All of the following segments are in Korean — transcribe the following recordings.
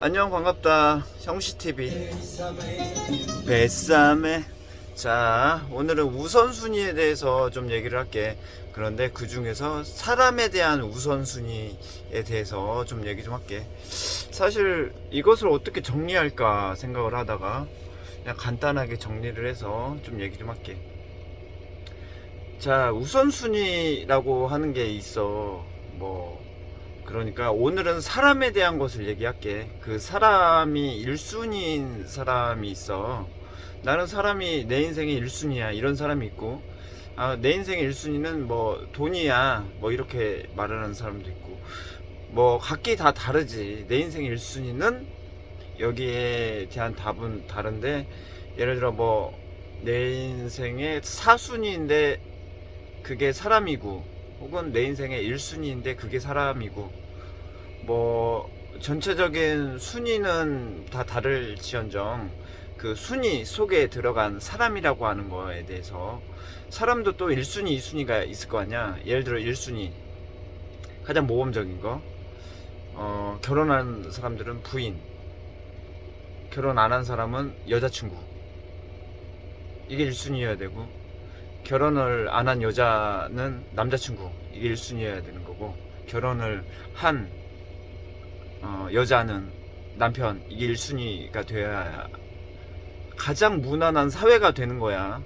안녕, 반갑다. 형시TV 뱃삼에. 자, 오늘은 우선순위에 대해서 좀 얘기를 할게. 그런데 그 중에서 사람에 대한 우선순위에 대해서 좀 얘기 좀 할게. 사실 이것을 어떻게 정리할까 생각을 하다가 그냥 간단하게 정리를 해서 좀 얘기 좀 할게. 자, 우선순위라고 하는 게 있어. 그러니까 오늘은 사람에 대한 것을 얘기할게. 그 사람이 1순위인 사람이 있어. 나는 사람이 내 인생의 1순위야, 이런 사람이 있고, 내 인생의 1순위는 뭐 돈이야, 뭐 이렇게 말하는 사람도 있고, 뭐 각기 다 다르지. 내 인생의 1순위는 여기에 대한 답은 다른데, 예를 들어 뭐 내 인생의 4순위인데 그게 사람이고, 혹은 내 인생의 1순위인데 그게 사람이고, 뭐 전체적인 순위는 다 다를지언정 그 순위 속에 들어간 사람이라고 하는 거에 대해서, 사람도 또 1순위 2순위가 있을 거 아니야. 예를 들어 1순위 가장 모범적인 거, 결혼한 사람들은 부인, 결혼 안 한 사람은 여자친구, 이게 1순위여야 되고, 결혼을 안 한 여자는 남자친구, 이게 1순위여야 되는 거고, 결혼을 한 여자는 남편, 이게 1순위가 되어야 가장 무난한 사회가 되는 거야.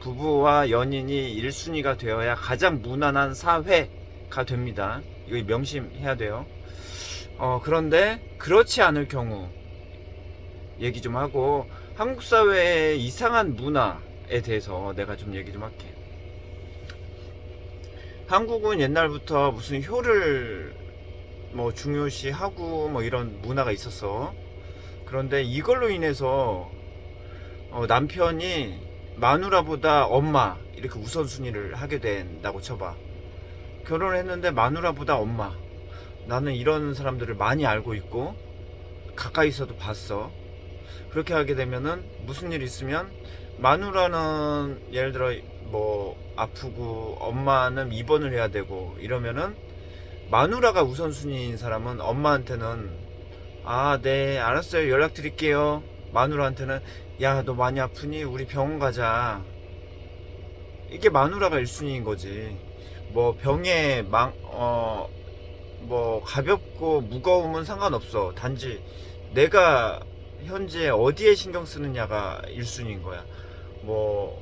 부부와 연인이 1순위가 되어야 가장 무난한 사회가 됩니다. 이거 명심해야 돼요. 그런데 그렇지 않을 경우 얘기 좀 하고, 한국 사회의 이상한 문화에 대해서 내가 좀 얘기 좀 할게. 한국은 옛날부터 무슨 효를 뭐 중요시하고 뭐 이런 문화가 있었어. 그런데 이걸로 인해서 남편이 마누라보다 엄마, 이렇게 우선순위를 하게 된다고 쳐봐. 결혼을 했는데 마누라보다 엄마. 나는 이런 사람들을 많이 알고 있고 가까이서도 봤어. 그렇게 하게 되면은 무슨 일 있으면 마누라는 예를 들어 뭐 아프고 엄마는 입원을 해야 되고 이러면은, 마누라가 우선순위인 사람은 엄마한테는 네, 알았어요, 연락드릴게요. 마누라한테는 야, 너 많이 아프니 우리 병원 가자. 이게 마누라가 1순위인 거지. 뭐 병에 뭐 가볍고 무거움은 상관없어. 단지 내가 현재 어디에 신경 쓰느냐가 1순위인 거야. 뭐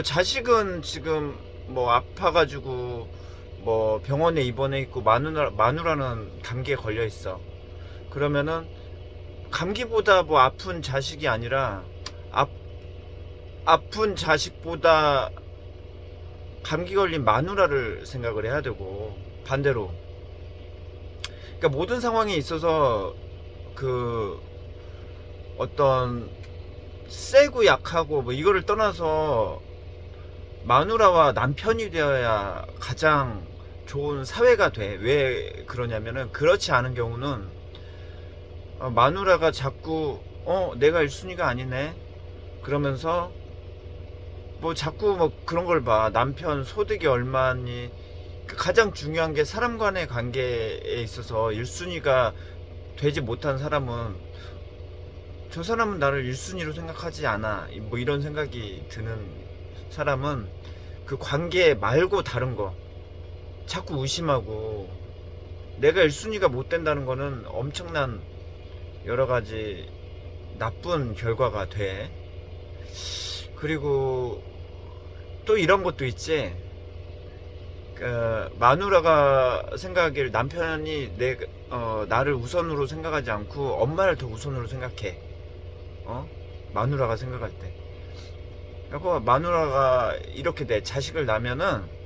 자식은 지금 뭐 아파가지고 뭐 병원에 입원해 있고, 마누라는 감기에 걸려 있어. 그러면은 감기보다 뭐 아픈 자식이 아니라, 아픈 자식보다 감기 걸린 마누라를 생각을 해야 되고, 반대로. 그러니까 모든 상황에 있어서 그 어떤 세고 약하고 뭐 이거를 떠나서 마누라와 남편이 되어야 가장 좋은 사회가 돼. 왜 그러냐면은, 그렇지 않은 경우는 마누라가 자꾸 내가 1순위가 아니네 그러면서 뭐 자꾸 뭐 그런 걸 봐. 남편 소득이 얼마니. 가장 중요한 게 사람 간의 관계에 있어서 1순위가 되지 못한 사람은, 저 사람은 나를 1순위로 생각하지 않아, 뭐 이런 생각이 드는 사람은 그 관계 말고 다른 거 자꾸 의심하고, 내가 1순위가 못 된다는 거는 엄청난 여러 가지 나쁜 결과가 돼. 그리고 또 이런 것도 있지. 마누라가 생각하길 남편이 나를 우선으로 생각하지 않고 엄마를 더 우선으로 생각해. 마누라가 생각할 때. 그리고 마누라가 이렇게 돼. 자식을 낳으면은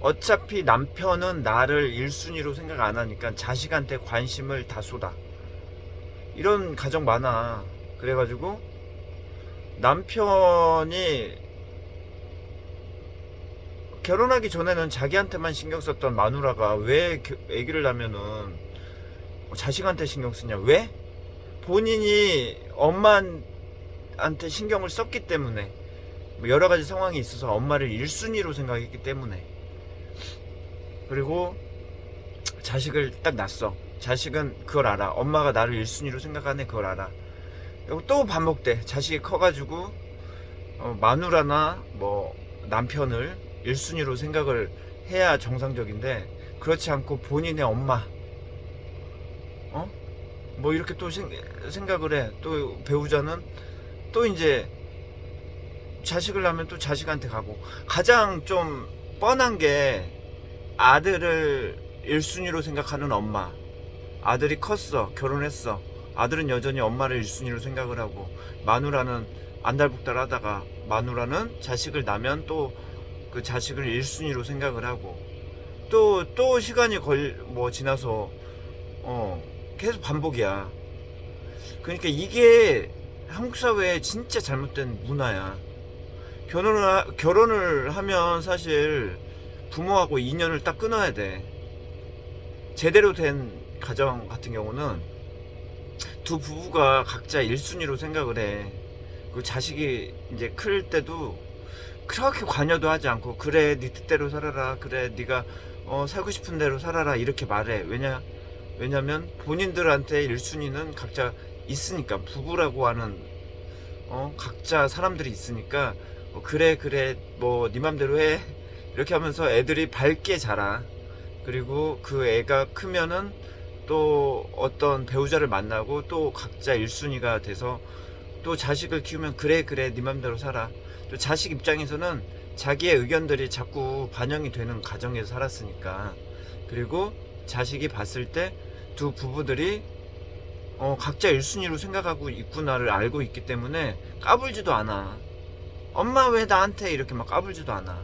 어차피 남편은 나를 1순위로 생각 안 하니까 자식한테 관심을 다 쏟아. 이런 가정 많아. 그래가지고 남편이 결혼하기 전에는 자기한테만 신경 썼던 마누라가 왜 아기를 낳으면은 자식한테 신경 쓰냐? 왜? 본인이 엄마한테 신경을 썼기 때문에, 뭐 여러 가지 상황이 있어서 엄마를 1순위로 생각했기 때문에. 그리고 자식을 딱 낳았어. 자식은 그걸 알아. 엄마가 나를 1순위로 생각하네, 그걸 알아. 그리고 또 반복돼. 자식이 커가지고 마누라나 뭐 남편을 1순위로 생각을 해야 정상적인데, 그렇지 않고 본인의 엄마, 뭐 이렇게 또 생각을 해. 또 배우자는 또 이제 자식을 낳으면 또 자식한테 가고. 가장 좀 뻔한 게 아들을 1순위로 생각하는 엄마. 아들이 컸어, 결혼했어. 아들은 여전히 엄마를 1순위로 생각을 하고, 마누라는 안달복달 하다가 마누라는 자식을 낳으면 또 그 자식을 1순위로 생각을 하고, 또 시간이 뭐 지나서 계속 반복이야. 그러니까 이게 한국 사회의 진짜 잘못된 문화야. 결혼을 하면 사실 부모하고 인연을 딱 끊어야 돼. 제대로 된 가정 같은 경우는 두 부부가 각자 1순위로 생각을 해. 그 자식이 이제 클 때도 그렇게 관여도 하지 않고, 그래 네 뜻대로 살아라, 그래 네가 살고 싶은 대로 살아라, 이렇게 말해. 왜냐면 본인들한테 1순위는 각자 있으니까. 부부라고 하는 각자 사람들이 있으니까, 그래 뭐 네 맘대로 해, 이렇게 하면서 애들이 밝게 자라. 그리고 그 애가 크면은 또 어떤 배우자를 만나고 또 각자 1순위가 돼서 또 자식을 키우면, 그래 네 맘대로 살아. 또 자식 입장에서는 자기의 의견들이 자꾸 반영이 되는 가정에서 살았으니까. 그리고 자식이 봤을 때 두 부부들이 각자 1순위로 생각하고 있구나를 알고 있기 때문에 까불지도 않아. 엄마 왜 나한테, 이렇게 막 까불지도 않아.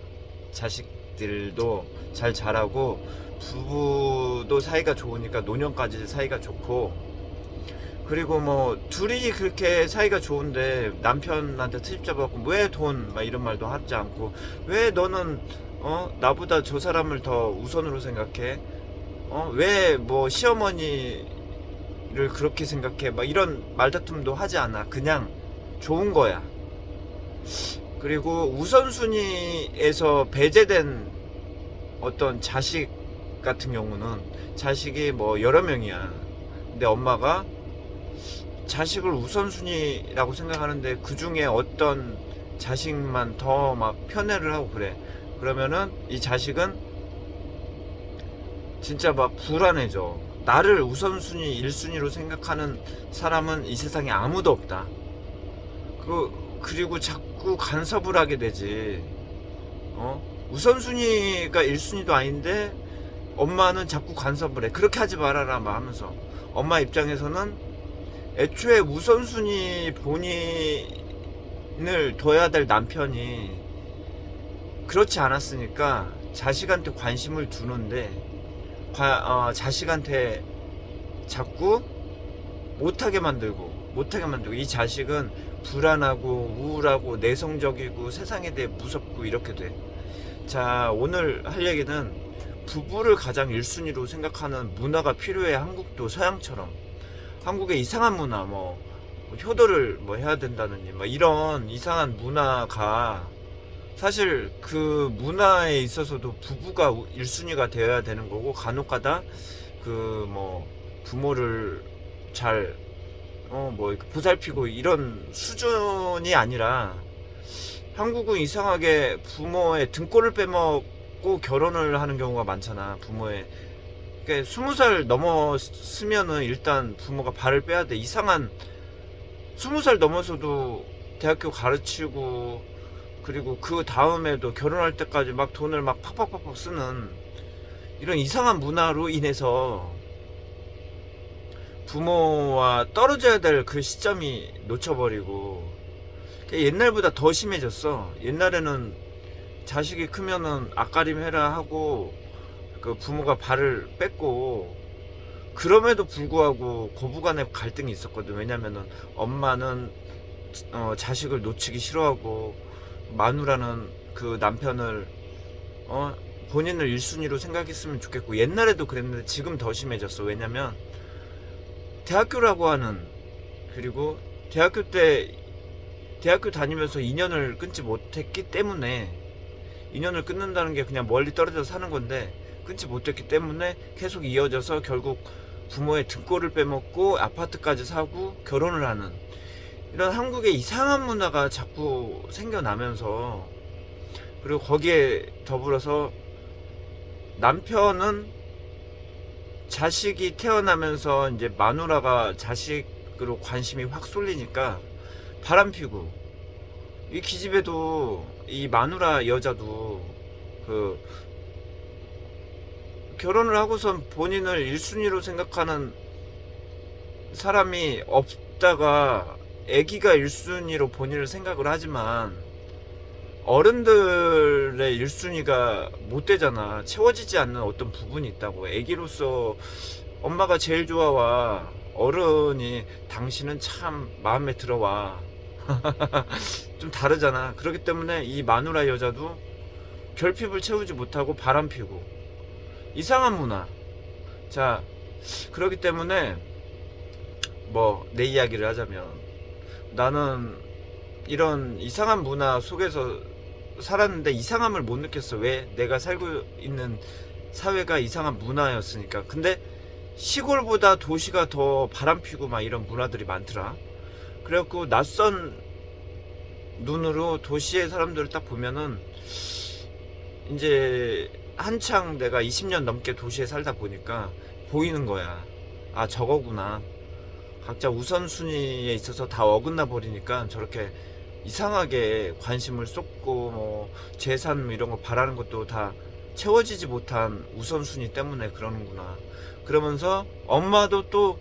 자식들도 잘 자라고, 부부도 사이가 좋으니까 노년까지 사이가 좋고. 그리고 뭐 둘이 그렇게 사이가 좋은데 남편한테 트집 잡아갖고 왜 돈, 막 이런 말도 하지 않고, 왜 너는 나보다 저 사람을 더 우선으로 생각해, 왜 뭐 시어머니를 그렇게 생각해, 막 이런 말다툼도 하지 않아. 그냥 좋은 거야. 그리고 우선순위에서 배제된 어떤 자식 같은 경우는, 자식이 뭐 여러 명이야. 근데 엄마가 자식을 우선순위라고 생각하는데 그 중에 어떤 자식만 더 막 편애를 하고 그래. 그러면은 이 자식은 진짜 막 불안해져. 나를 우선순위 1순위로 생각하는 사람은 이 세상에 아무도 없다. 그리고 자꾸 간섭을 하게 되지. 우선순위가 1순위도 아닌데 엄마는 자꾸 간섭을 해. 그렇게 하지 말아라 막 하면서. 엄마 입장에서는 애초에 우선순위 본인을 둬야 될 남편이 그렇지 않았으니까 자식한테 관심을 두는데, 자식한테 자꾸 못하게 만들고 이 자식은 불안하고 우울하고 내성적이고 세상에 대해 무섭고 이렇게 돼. 자, 오늘 할 얘기는 부부를 가장 1순위로 생각하는 문화가 필요해. 한국도 서양처럼. 한국의 이상한 문화, 뭐 효도를 뭐 해야 된다느니 뭐 이런 이상한 문화가, 사실 그 문화에 있어서도 부부가 1순위가 되어야 되는 거고, 간혹가다 그 뭐 부모를 잘 뭐 보살피고 이런 수준이 아니라, 한국은 이상하게 부모의 등골을 빼먹고 결혼을 하는 경우가 많잖아. 부모의, 그러니까 20살 넘었으면은 일단 부모가 발을 빼야 돼. 이상한, 20살 넘어서도 대학교 가르치고, 그리고 그 다음에도 결혼할 때까지 막 돈을 막 팍팍팍팍 쓰는 이런 이상한 문화로 인해서 부모와 떨어져야 될 그 시점이 놓쳐버리고, 옛날보다 더 심해졌어. 옛날에는 자식이 크면은 앞가림 해라 하고 그 부모가 발을 뺐고, 그럼에도 불구하고 고부간의 갈등이 있었거든. 왜냐면은 엄마는 자식을 놓치기 싫어하고, 마누라는 그 남편을 본인을 1순위로 생각했으면 좋겠고. 옛날에도 그랬는데 지금 더 심해졌어. 왜냐면 대학교라고 하는, 그리고 대학교 다니면서 인연을 끊지 못했기 때문에, 인연을 끊는다는 게 그냥 멀리 떨어져서 사는 건데 끊지 못했기 때문에 계속 이어져서 결국 부모의 등골을 빼먹고 아파트까지 사고 결혼을 하는 이런 한국의 이상한 문화가 자꾸 생겨나면서, 그리고 거기에 더불어서 남편은 자식이 태어나면서 이제 마누라가 자식으로 관심이 확 쏠리니까 바람피고, 이 기집애도 이 마누라 여자도 그 결혼을 하고선 본인을 1순위로 생각하는 사람이 없다가 아기가 1순위로 본인을 생각을 하지만 어른들의 1순위가 못 되잖아. 채워지지 않는 어떤 부분이 있다고. 아기로서 엄마가 제일 좋아와. 어른이 당신은 참 마음에 들어와. 좀 다르잖아. 그렇기 때문에 이 마누라 여자도 결핍을 채우지 못하고 바람피고 이상한 문화. 자, 그렇기 때문에 뭐 내 이야기를 하자면, 나는 이런 이상한 문화 속에서 살았는데 이상함을 못 느꼈어. 왜? 내가 살고 있는 사회가 이상한 문화였으니까. 근데 시골보다 도시가 더 바람피고 막 이런 문화들이 많더라. 그래갖고 낯선 눈으로 도시의 사람들을 딱 보면은, 이제 한창 내가 20년 넘게 도시에 살다 보니까 보이는 거야. 아, 저거구나. 각자 우선순위에 있어서 다 어긋나 버리니까 저렇게 이상하게 관심을 쏟고 뭐 재산 이런 거 바라는 것도 다 채워지지 못한 우선순위 때문에 그러는구나. 그러면서 엄마도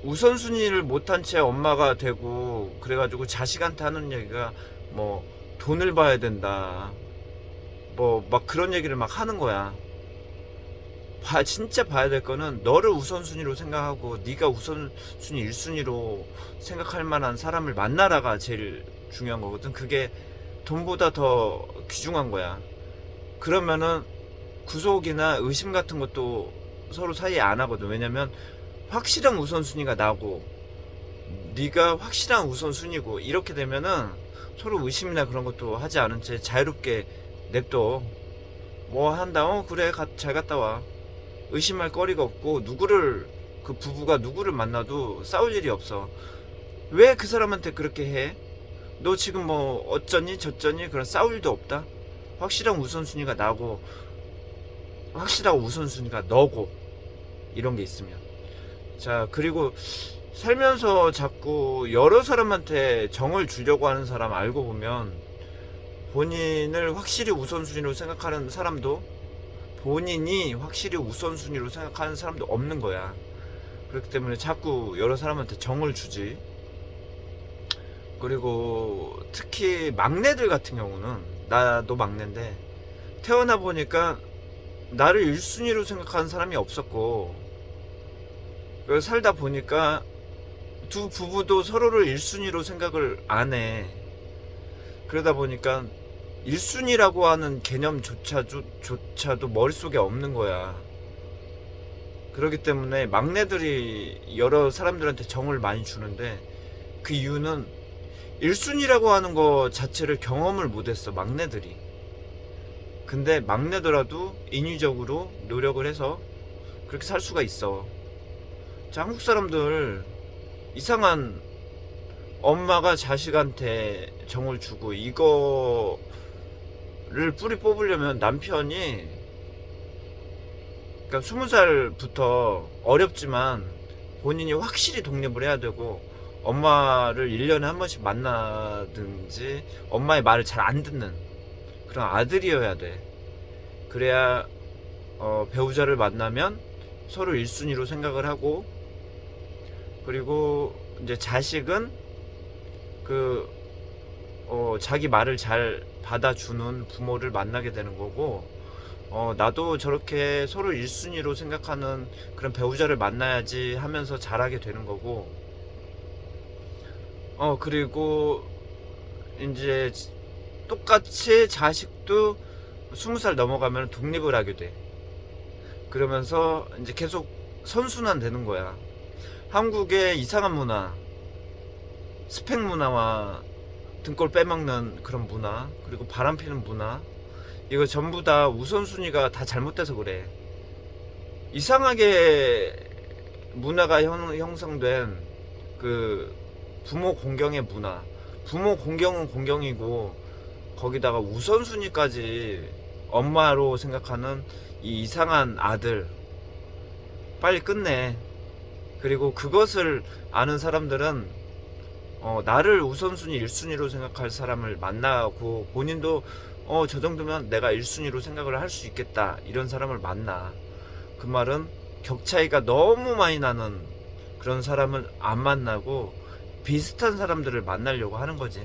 우선순위를 못한 채 엄마가 되고, 그래가지고 자식한테 하는 얘기가 뭐 돈을 봐야 된다, 뭐 막 그런 얘기를 막 하는 거야. 진짜 봐야 될 거는 너를 우선순위로 생각하고 네가 우선순위 1순위로 생각할 만한 사람을 만나라가 제일 중요한 거거든. 그게 돈보다 더 귀중한 거야. 그러면은 구속이나 의심 같은 것도 서로 사이에 안 하거든. 왜냐면 확실한 우선순위가 나고 네가 확실한 우선순위고, 이렇게 되면은 서로 의심이나 그런 것도 하지 않은 채 자유롭게 냅둬. 뭐 한다, 그래, 잘 갔다 와. 의심할 거리가 없고, 그 부부가 누구를 만나도 싸울 일이 없어. 왜 그 사람한테 그렇게 해? 너 지금 뭐 어쩌니 저쩌니, 그런 싸울 일도 없다. 확실한 우선순위가 나고 확실한 우선순위가 너고, 이런 게 있으면. 자, 그리고 살면서 자꾸 여러 사람한테 정을 주려고 하는 사람 알고 보면, 본인을 확실히 우선순위로 생각하는 사람도, 본인이 확실히 우선순위로 생각하는 사람도 없는 거야. 그렇기 때문에 자꾸 여러 사람한테 정을 주지. 그리고 특히 막내들 같은 경우는, 나도 막내인데 태어나 보니까 나를 1순위로 생각하는 사람이 없었고, 살다 보니까 두 부부도 서로를 1순위로 생각을 안 해. 그러다 보니까 1순위라고 하는 개념조차도 머릿속에 없는 거야. 그렇기 때문에 막내들이 여러 사람들한테 정을 많이 주는데, 그 이유는 1순위라고 하는 거 자체를 경험을 못했어, 막내들이. 근데 막내더라도 인위적으로 노력을 해서 그렇게 살 수가 있어. 자, 한국 사람들 이상한, 엄마가 자식한테 정을 주고 이거를 뿌리 뽑으려면 남편이, 그러니까 20살부터 어렵지만 본인이 확실히 독립을 해야 되고, 엄마를 1년에 한 번씩 만나든지 엄마의 말을 잘 안 듣는 그런 아들이어야 돼. 그래야 배우자를 만나면 서로 1순위로 생각을 하고, 그리고 이제 자식은 자기 말을 잘 받아주는 부모를 만나게 되는 거고, 나도 저렇게 서로 1순위로 생각하는 그런 배우자를 만나야지 하면서 자라게 되는 거고, 그리고 이제 똑같이 자식도 20살 넘어가면 독립을 하게 돼. 그러면서 이제 계속 선순환 되는 거야. 한국의 이상한 문화, 스펙 문화와 등골 빼먹는 그런 문화, 그리고 바람피는 문화, 이거 전부 다 우선순위가 다 잘못돼서 그래. 이상하게 문화가 형성된 그 부모 공경의 문화. 부모 공경은 공경이고 거기다가 우선순위까지 엄마로 생각하는 이 이상한 아들 빨리 끝내. 그리고 그것을 아는 사람들은 나를 우선순위 1순위로 생각할 사람을 만나고 본인도 저 정도면 내가 1순위로 생각을 할 수 있겠다 이런 사람을 만나. 그 말은 격 차이가 너무 많이 나는 그런 사람을 안 만나고 비슷한 사람들을 만나려고 하는 거지.